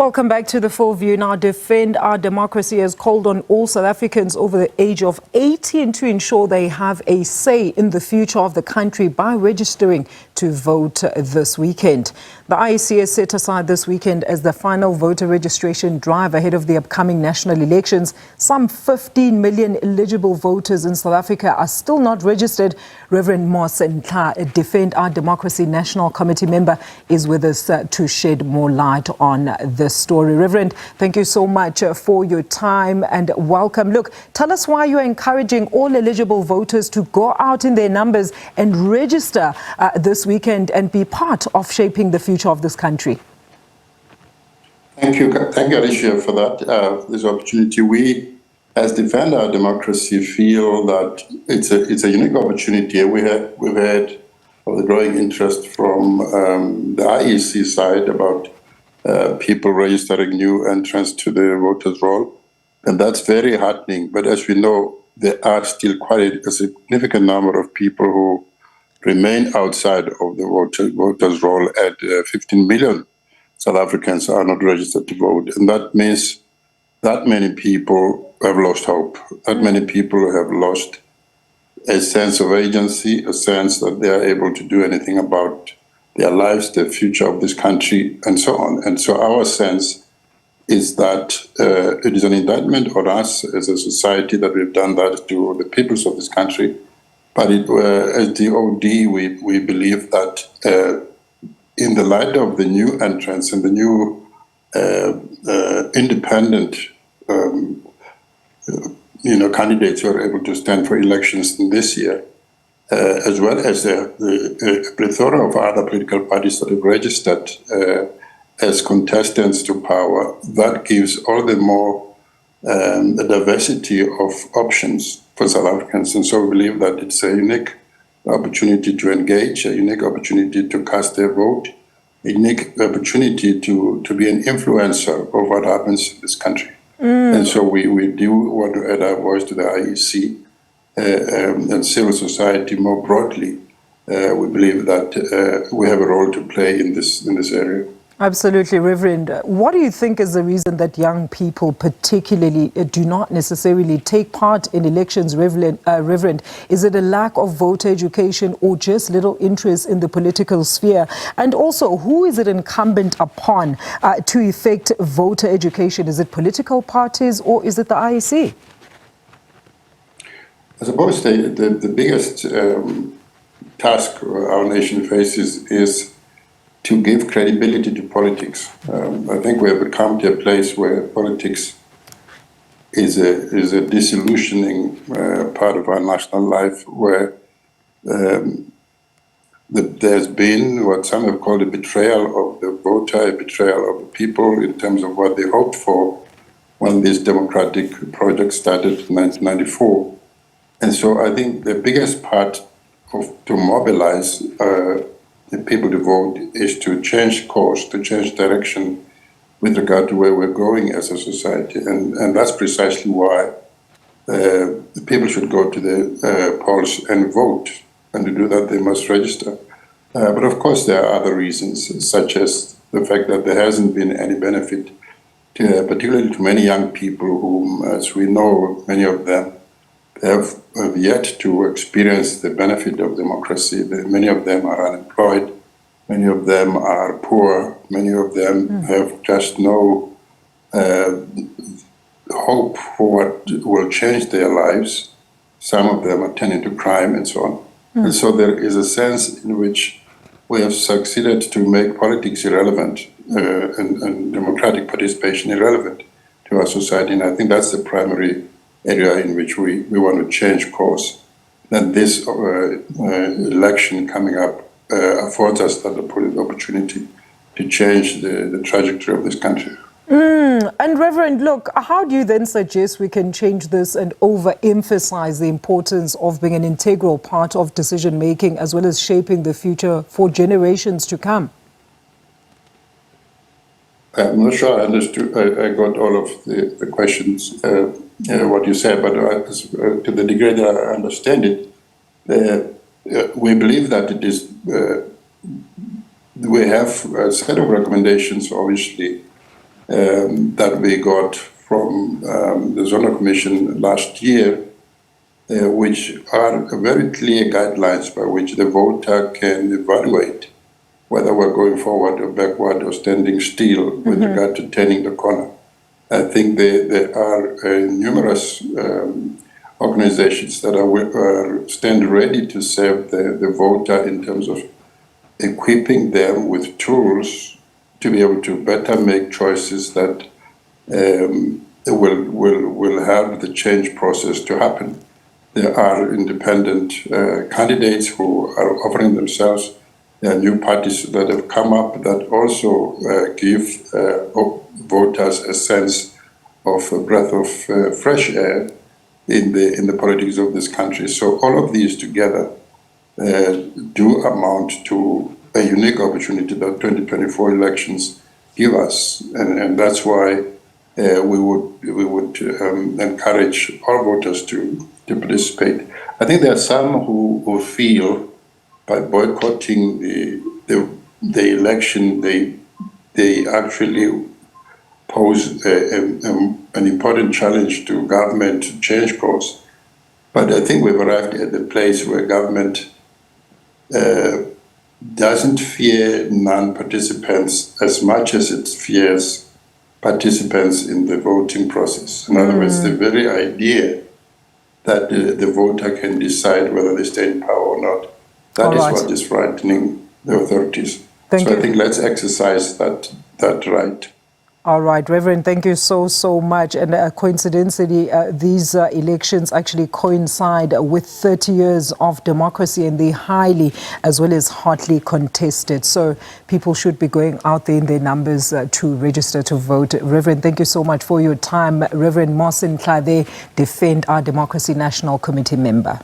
Welcome back to The Full View. Now, Defend Our Democracy has called on all South Africans over the age of 18 to ensure they have a say in the future of the country by registering to vote this weekend. The IEC has set aside this weekend as the final voter registration drive ahead of the upcoming national elections. Some 15 million eligible voters in South Africa are still not registered. Rev Moss Ntlha, a Defend Our Democracy National Committee member, is with us to shed more light on this story. Reverend, thank you so much for your time and welcome. Look, tell us why you're encouraging all eligible voters to go out in their numbers and register this weekend and be part of shaping the future of this country. Thank you, Alicia, for that this opportunity. We, as Defend Our Democracy, feel that it's a unique opportunity. We've had of the growing interest from the IEC side about people registering new entrants to the voters' roll, and that's very heartening. But as we know, there are still quite a significant number of people who remain outside of the voters' roll. At 15 million South Africans are not registered to vote, and that means that many people have lost hope. That many people have lost a sense of agency, a sense that they are able to do anything about their lives, the future of this country, and so on. And so our sense is that it is an indictment on us as a society that we've done that to the peoples of this country. But as the OD, we believe that in the light of the new entrants and the new independent candidates who are able to stand for elections this year, as well as the plethora of other political parties that have registered as contestants to power, that gives all the more the diversity of options for South Africans. And so we believe that it's a unique opportunity to engage, a unique opportunity to cast their vote, a unique opportunity to be an influencer of what happens in this country. And so we do want to add our voice to the IEC and civil society more broadly. We believe that we have a role to play in this area. Absolutely, Reverend. What do you think is the reason that young people particularly do not necessarily take part in elections, Reverend? Is it a lack of voter education or just little interest in the political sphere? And also, who is it incumbent upon to effect voter education? Is it political parties or is it the IEC? I suppose the biggest task our nation faces is to give credibility to politics. I think we have come to a place where politics is a disillusioning part of our national life, where there's been what some have called a betrayal of the voter, a betrayal of the people in terms of what they hoped for when this democratic project started in 1994. And so I think the biggest part to mobilize the people to vote is to change course, to change direction with regard to where we're going as a society. And that's precisely why the people should go to the polls and vote. And to do that, they must register. But of course, there are other reasons, such as the fact that there hasn't been any benefit, particularly to many young people whom, as we know, many of them have yet to experience the benefit of democracy. Many of them are unemployed, many of them are poor, many of them have just no hope for what will change their lives. Some of them are turning to crime and so on. And so there is a sense in which we have succeeded to make politics irrelevant and democratic participation irrelevant to our society. And I think that's the primary area in which we want to change course. Then this election coming up affords us that opportunity to change the trajectory of this country. And Reverend, look, how do you then suggest we can change this and overemphasize the importance of being an integral part of decision-making as well as shaping the future for generations to come? I'm not sure I understood. I got all of the questions, what you said, but to the degree that I understand it, we believe that it is. We have a set of recommendations, obviously, that we got from the Zonal Commission last year, which are very clear guidelines by which the voter can evaluate whether we're going forward or backward or standing still with regard to turning the corner. I think there are numerous organizations that stand ready to serve the voter in terms of equipping them with tools to be able to better make choices that will help the change process to happen. There are independent candidates who are offering themselves. There are new parties that have come up that also give voters a sense of a breath of fresh air in the politics of this country. So all of these together do amount to a unique opportunity that 2024 elections give us, and that's why we would encourage all voters to participate. I think there are some who feel by boycotting the election, they actually pose an important challenge to government to change course. But I think we've arrived at the place where government doesn't fear non-participants as much as it fears participants in the voting process. In other words, the very idea that the voter can decide whether they stay in power or not, that is what is frightening the authorities. I think let's exercise that right. All right, Reverend, thank you so much. And coincidentally, these elections actually coincide with 30 years of democracy, and they're highly as well as hotly contested. So people should be going out there in their numbers to register to vote. Reverend, thank you so much for your time. Reverend Moss Ntlha, Defend Our Democracy National Committee member.